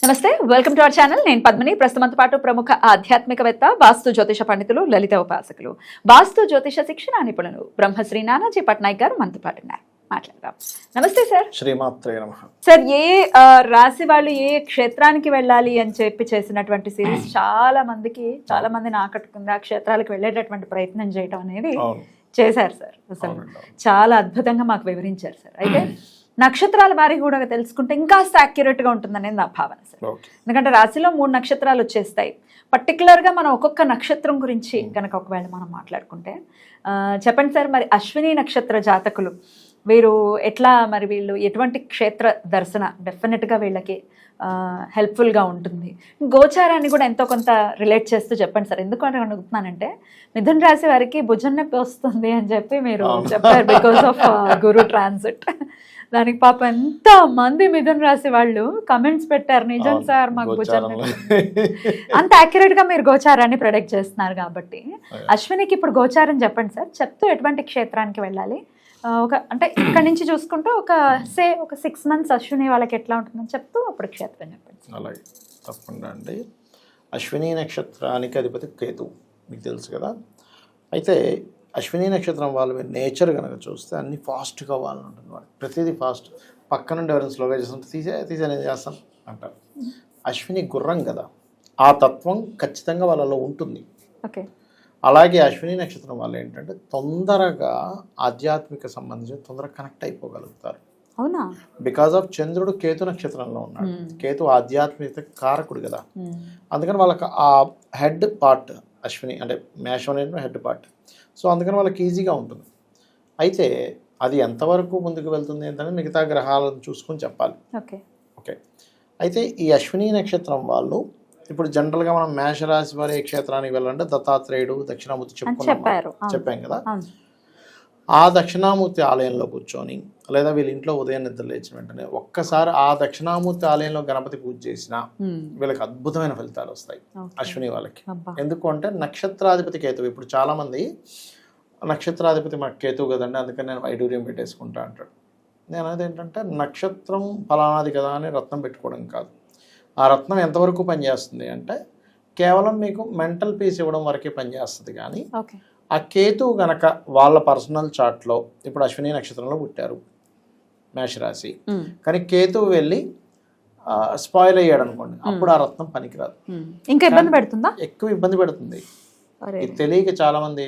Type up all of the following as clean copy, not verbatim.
నమస్తే, welcome to our channel. నేను పద్మిని. ప్రస్తుతంతో పాటు ప్రముఖ ఆధ్యాత్మికవేత్త, వాస్తు జ్యోతిష పండితులు, లలిత ఉపాసకులు, వాస్తు జ్యోతిష శిక్షణ నిపుణులు బ్రహ్మశ్రీ నానాజీ పట్నాయక్ గారు మనతో పాటు ఉన్నారు. మాట్లాడదాం. నమస్తే సార్. శ్రీమాత్రే నమః. సార్, ఏ రాశి వాళ్ళు ఏ క్షేత్రానికి వెళ్ళాలి అని చెప్పి చేసినటువంటి సిరీస్ చాలా మందిని ఆకట్టుకుంది. ఆ క్షేత్రాలకు వెళ్ళేటటువంటి ప్రయత్నం చేయడం అనేది చేశారు సార్. అసలు చాలా అద్భుతంగా మాకు వివరించారు సార్. అయితే నక్షత్రాల వారి కూడా తెలుసుకుంటే ఇంకాస్త యాక్యురేట్గా ఉంటుందనేది నా భావన సార్. ఎందుకంటే రాశిలో 3 నక్షత్రాలు వచ్చేస్తాయి. పర్టికులర్గా మనం ఒక్కొక్క నక్షత్రం గురించి కనుక ఒకవేళ మనం మాట్లాడుకుంటే చెప్పండి సార్, మరి అశ్విని నక్షత్ర జాతకులు వీరు ఎట్లా, మరి వీళ్ళు ఎటువంటి క్షేత్ర దర్శన డెఫినెట్గా వీళ్ళకి హెల్ప్ఫుల్గా ఉంటుంది. గోచారాన్ని కూడా ఎంతో కొంత రిలేట్ చేస్తూ చెప్పండి సార్. ఎందుకు అడుగుతున్నానంటే మిథున రాశి వారికి భుజం నొప్పి వస్తుంది అని చెప్పి మీరు చెప్పారు, బికాస్ ఆఫ్ గురు ట్రాన్సిట్. దానికి పాప ఎంత మంది మిథున రాశి వాళ్ళు కమెంట్స్ పెట్టారు, నిజం సార్ మాకు భుజం అంత యాక్యురేట్ గా మీరు గోచారాన్ని ప్రొడక్ట్ చేస్తున్నారు కాబట్టి. అశ్వినికి ఇప్పుడు గోచారం చెప్పండి సార్. చెప్తూ ఎటువంటి క్షేత్రానికి వెళ్ళాలి, అంటే ఇక్కడ నుంచి చూసుకుంటూ ఒక 6 months అశ్విని వాళ్ళకి ఎట్లా ఉంటుందని చెప్తూ అప్పుడు క్షేత్రం చెప్పండి. అలాగే తప్పకుండా అండి. అశ్విని నక్షత్రానికి అధిపతి కేతు మీకు తెలుసు కదా. అయితే అశ్విని నక్షత్రం వాళ్ళు నేచర్ కనుక చూస్తే అన్ని ఫాస్ట్గా వాళ్ళని ఉంటుంది. వాళ్ళు ప్రతిదీ ఫాస్ట్. పక్క నుండి ఎవరైనా స్లోగా చేస్తుంటే తీసే నేను చేస్తాను అంటారు. అశ్విని గుర్రం కదా, ఆ తత్వం ఖచ్చితంగా వాళ్ళలో ఉంటుంది. ఓకే. అలాగే అశ్విని నక్షత్రం వాళ్ళు ఏంటంటే తొందరగా ఆధ్యాత్మిక సంబంధించి తొందరగా కనెక్ట్ అయిపోగలుగుతారు. అవునా? బికాజ్ ఆఫ్ చంద్రుడు కేతు నక్షత్రంలో ఉన్నాడు. కేతు ఆధ్యాత్మికత కారకుడు కదా. అందుకని వాళ్ళకి ఆ హెడ్ పార్ట్ అశ్విని అంటే మేషం అనేది హెడ్ పార్ట్. సో అందుకని వాళ్ళకి ఈజీగా ఉంటుంది. అయితే అది ఎంతవరకు ముందుకు వెళ్తుంది ఏంటంటే మిగతా గ్రహాలను చూసుకొని చెప్పాలి. ఓకే. అయితే ఈ అశ్విని నక్షత్రం వాళ్ళు ఇప్పుడు జనరల్గా మనం మేషరాశి వారి ఏ క్షేత్రానికి వెళ్ళాలంటే దత్తాత్రేయుడు, దక్షిణామూర్తి చెప్పాం కదా. ఆ దక్షిణామూర్తి ఆలయంలో కూర్చొని లేదా వీళ్ళ ఇంట్లో ఉదయం నిద్ర లేచిన వెంటనే ఒక్కసారి ఆ దక్షిణామూర్తి ఆలయంలో గణపతి పూజ చేసినా వీళ్ళకి అద్భుతమైన ఫలితాలు వస్తాయి అశ్విని వాళ్ళకి. ఎందుకు అంటే నక్షత్రాధిపతి కేతువు. ఇప్పుడు చాలామంది నక్షత్రాధిపతి మాకు కేతువు కదండి అందుకని నేను వైడూర్యం పెట్టేసుకుంటా అంటాడు. నేను అనేది ఏంటంటే నక్షత్రం ఫలానాది కదా అని రత్నం పెట్టుకోవడం కాదు. ఆ రత్నం ఎంతవరకు పనిచేస్తుంది అంటే కేవలం మీకు మెంటల్ పీస్ ఇవ్వడం వరకే పనిచేస్తుంది. కానీ ఆ కేతువు గనక వాళ్ళ పర్సనల్ చార్ట్లో ఇప్పుడు అశ్విని నక్షత్రంలో పుట్టారు మేషరాశి, కానీ కేతువు వెళ్ళి స్పాయిల్ అయ్యాడు అనుకోండి, అప్పుడు ఆ రత్నం పనికిరాదు. ఇంకా ఇబ్బంది పెడుతుందా? ఎక్కువ ఇబ్బంది పెడుతుంది. ఇది తెలియక చాలా మంది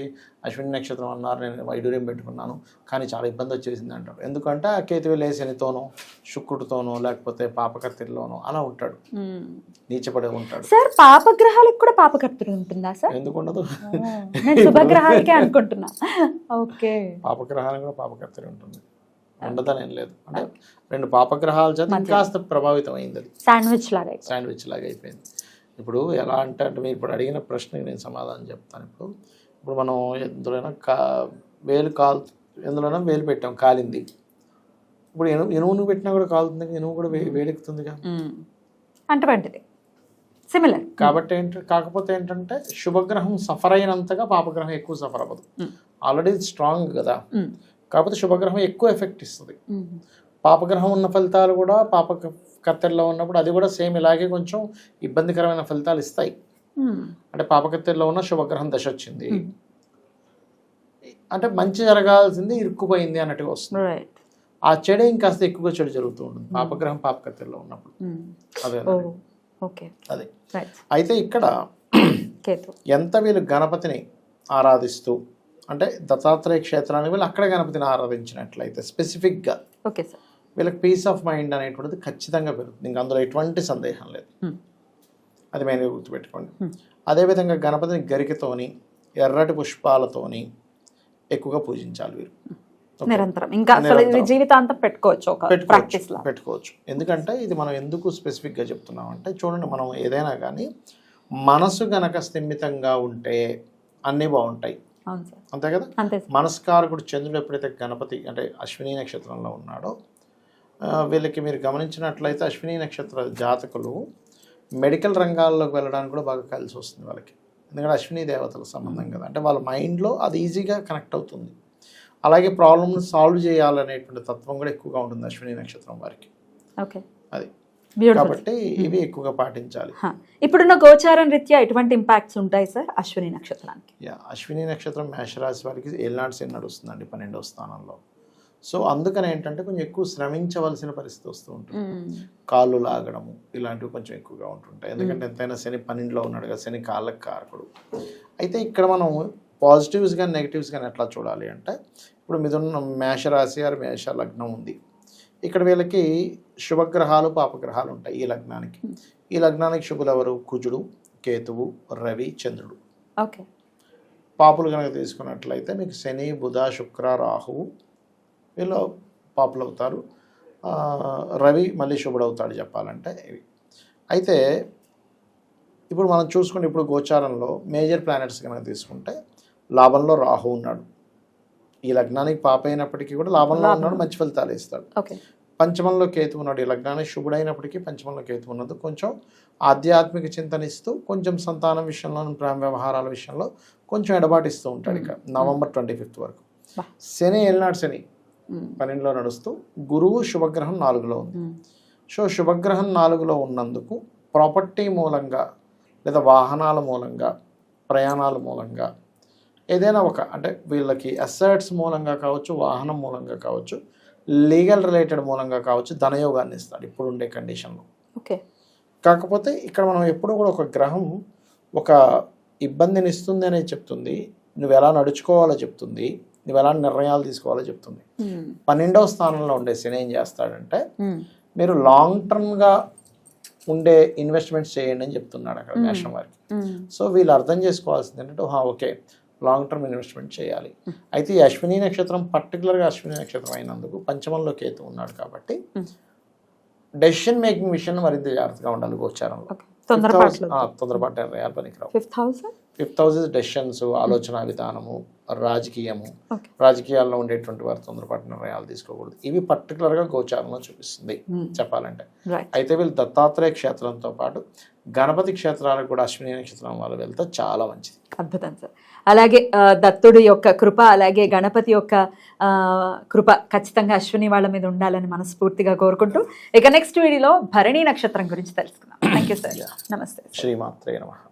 అశ్విని నక్షత్రం అన్నారు, నేను వైడూర్యం పెట్టుకున్నాను కానీ చాలా ఇబ్బంది వచ్చేసింది అంటారు. ఎందుకంటే ఆ కేతువు శనితోనో శుక్రుడితోనో లేకపోతే పాపకర్తిలోనో అలా ఉంటాడు, నీచపడే ఉంటాడు. సార్ పాపగ్రహాలకు కూడా పాపకర్తలు ఉంటుందా సార్? ఎందుకు ఉండదు? శుభగ్రహాలకే అనుకుంటున్నా. ఓకే. పాపగ్రహానికి కూడా పాపకర్తలు ఉంటుంది, ఉండదని ఏం లేదు. అంటే 2 పాపగ్రహాల చేత కాస్త ప్రభావితం అయింది. అది శాండ్విచ్ లాగా అయిపోయింది. ఇప్పుడు ఎలా అంటే మీరు ఇప్పుడు అడిగిన ప్రశ్నకి నేను సమాధానం చెప్తాను. ఇప్పుడు మనం ఎందులోనైనా ఎందులోనైనా వేలు పెట్టాం, కాలింది. ఇప్పుడు ఎనువును పెట్టినా కూడా కాలుతుంది, ఎనువు కూడా వేడెక్కుతుందిగా. అటువంటిది సిమిలర్. కాబట్టి కాకపోతే ఏంటంటే శుభగ్రహం సఫర్ అయినంతగా పాపగ్రహం ఎక్కువ సఫర్ అవ్వదు. ఆల్రెడీ స్ట్రాంగ్ కదా, కాకపోతే శుభగ్రహం ఎక్కువ ఎఫెక్ట్ ఇస్తుంది. పాపగ్రహం ఉన్న ఫలితాలు కూడా పాపకత్తెల్లో ఉన్నప్పుడు అది కూడా సేమ్ ఇలాగే కొంచెం ఇబ్బందికరమైన ఫలితాలు ఇస్తాయి. అంటే పాపకత్తెల్లో ఉన్న శుభగ్రహం దశ వచ్చింది అంటే మంచి జరగాల్సింది ఇరుక్కుపోయింది అన్నట్టుగా వస్తుంది. ఆ చెడు ఇంకాస్త ఎక్కువగా చెడు జరుగుతూ ఉంటుంది పాపగ్రహం పాపకత్తెల్లో ఉన్నప్పుడు. అదే. అయితే ఇక్కడ ఎంత వీళ్ళు గణపతిని ఆరాధిస్తూ అంటే దత్తాత్రేయ క్షేత్రానికి వీళ్ళు అక్కడ గణపతిని ఆరాధించినట్లయితే స్పెసిఫిక్గా వీళ్ళకి పీస్ ఆఫ్ మైండ్ అనేటువంటిది ఖచ్చితంగా పెరుగుతుంది. ఇంకా అందులో ఎటువంటి సందేహం లేదు. అది మెయిన్గా గుర్తుపెట్టుకోండి. అదేవిధంగా గణపతిని గరికతోని ఎర్రటి పుష్పాలతోని ఎక్కువగా పూజించాలి వీరు నిరంతరం. ఇంకా జీవితాంతం పెట్టుకోవచ్చు. ఎందుకంటే ఇది మనం ఎందుకు స్పెసిఫిక్గా చెప్తున్నాం అంటే చూడండి, మనం ఏదైనా కానీ మనసు గనక స్థిమితంగా ఉంటే అన్నీ బాగుంటాయి, అంతే కదా. మనస్కారకుడు చంద్రుడు ఎప్పుడైతే గణపతి అంటే అశ్విని నక్షత్రంలో ఉన్నాడో వీళ్ళకి మీరు గమనించినట్లయితే అశ్విని నక్షత్ర జాతకులు మెడికల్ రంగాల్లోకి వెళ్ళడానికి కూడా బాగా కలిసి వస్తుంది వాళ్ళకి. ఎందుకంటే అశ్విని దేవతల సంబంధం కదా, అంటే వాళ్ళ మైండ్లో అది ఈజీగా కనెక్ట్ అవుతుంది. అలాగే ప్రాబ్లమ్ని సాల్వ్ చేయాలనేటువంటి తత్వం కూడా ఎక్కువగా ఉంటుంది అశ్విని నక్షత్రం వారికి. ఓకే. అది బ్యూటిఫుల్. కాబట్టి ఇవి ఎక్కువగా పాటించాలి. ఇప్పుడున్న గోచారం రీత్యా ఎటువంటి ఇంపాక్ట్స్ ఉంటాయి సార్ అశ్విని నక్షత్రానికి? అశ్విని నక్షత్రం మేషరాశి వారికి ఏళ్ళనాటి శని నడుస్తుందండి 12వ స్థానంలో. సో అందుకని ఏంటంటే కొంచెం ఎక్కువ శ్రమించవలసిన పరిస్థితి వస్తూ ఉంటుంది. కాళ్ళు లాగడము ఇలాంటివి కొంచెం ఎక్కువగా ఉంటుంటాయి. ఎందుకంటే ఎంతైనా శని 12లో ఉన్నాడు కదా, శని కాళ్ళకి కారకుడు. అయితే ఇక్కడ మనం పాజిటివ్స్ కానీ నెగిటివ్స్ కానీ ఎట్లా చూడాలి అంటే, ఇప్పుడు మిథున మేషరాశి ఆరు మేష లగ్నం ఉంది. ఇక్కడ వీళ్ళకి శుభగ్రహాలు పాపగ్రహాలు ఉంటాయి ఈ లగ్నానికి. ఈ లగ్నానికి శుభులు ఎవరు? కుజుడు, కేతువు, రవి, చంద్రుడు. ఓకే. పాపులు కనుక తీసుకున్నట్లయితే మీకు శని, బుధ, శుక్ర, రాహువు వీళ్ళు పాపులు అవుతారు. రవి మళ్ళీ శుభుడు అవుతాడు చెప్పాలంటే ఇవి. అయితే ఇప్పుడు మనం చూసుకుంటే ఇప్పుడు గోచారంలో మేజర్ ప్లానెట్స్ కనుక తీసుకుంటే లాభంలో రాహు ఉన్నాడు. ఈ లగ్నానికి పాప అయినప్పటికీ కూడా లాభంలో ఉన్నాడు, మంచి ఫలితాలు ఇస్తాడు. పంచమంలో కేతు ఉన్నాడు. ఈ లగ్నానికి శుభుడైనప్పటికీ పంచమంలో కేతు ఉన్నది. కొంచెం ఆధ్యాత్మిక చింతనిస్తూ కొంచెం సంతానం విషయంలో, ప్రేమ వ్యవహారాల విషయంలో కొంచెం ఎడబాటిస్తూ ఉంటాడు. ఇక నవంబర్ 25 వరకు. శని ఏళ్ళనాడు శని 12లో నడుస్తూ, గురువు శుభగ్రహం 4లో ఉంది. సో శుభగ్రహం 4లో ఉన్నందుకు ప్రాపర్టీ మూలంగా లేదా వాహనాల మూలంగా, ప్రయాణాల మూలంగా ఏదైనా ఒక అంటే వీళ్ళకి అసెట్స్ మూలంగా కావచ్చు, వాహనం మూలంగా కావచ్చు, లీగల్ రిలేటెడ్ మూలంగా కావచ్చు ధనయోగాన్ని ఇస్తాడు ఇప్పుడు ఉండే కండిషన్లో. ఓకే. కాకపోతే ఇక్కడ మనం ఎప్పుడూ కూడా ఒక గ్రహం ఒక ఇబ్బందిని ఇస్తుంది అనేది చెప్తుంది, నువ్వు ఎలా నడుచుకోవాలో చెప్తుంది, నువ్వు ఎలా నిర్ణయాలు తీసుకోవాలో చెప్తుంది. 12వ స్థానంలో ఉండే శని ఏం చేస్తాడంటే, మీరు లాంగ్ టర్మ్గా ఉండే ఇన్వెస్ట్మెంట్స్ చేయండి అని చెప్తున్నాడు అక్కడ మేషం వారికి. సో వీళ్ళు అర్థం చేసుకోవాల్సింది ఏంటంటే, ఓకే లాంగ్ టర్మ్ ఇన్వెస్ట్మెంట్ చేయాలి. అయితే ఈ అశ్విని నక్షత్రం పర్టికులర్గా అశ్విని నక్షత్రం అయినందుకు పంచమంలో కేతు ఉన్నాడు కాబట్టి డెసిషన్ మేకింగ్ విషయంలో మరింత జాగ్రత్తగా ఉండాలి గోచారంలో. తొందరపాటు నిర్ణయాలు పనికిరావు. 5th హౌస్ డెసిషన్స్, ఆలోచన విధానము, రాజకీయము, రాజకీయాల్లో ఉండేటువంటి వారు తొందరపాటు నిర్ణయాలు తీసుకోకూడదు. ఇవి పర్టికులర్గా గోచారంలో చూపిస్తుంది చెప్పాలంటే. అయితే వీళ్ళు దత్తాత్రేయ క్షేత్రంతో పాటు గణపతి క్షేత్రాలకు కూడా అశ్విని నక్షత్రం వాళ్ళు వెళ్తే చాలా మంచిది. అద్భుతం సార్. అలాగే దత్తుడి యొక్క కృప, అలాగే గణపతి యొక్క కృప ఖచ్చితంగా అశ్విని వాళ్ళ మీద ఉండాలని మనస్ఫూర్తిగా కోరుకుంటూ ఇక నెక్స్ట్ వీడియోలో భరణి నక్షత్రం గురించి తెలుసుకుందాం. Thank you sir. నమస్తే. శ్రీమాత్రే నమః.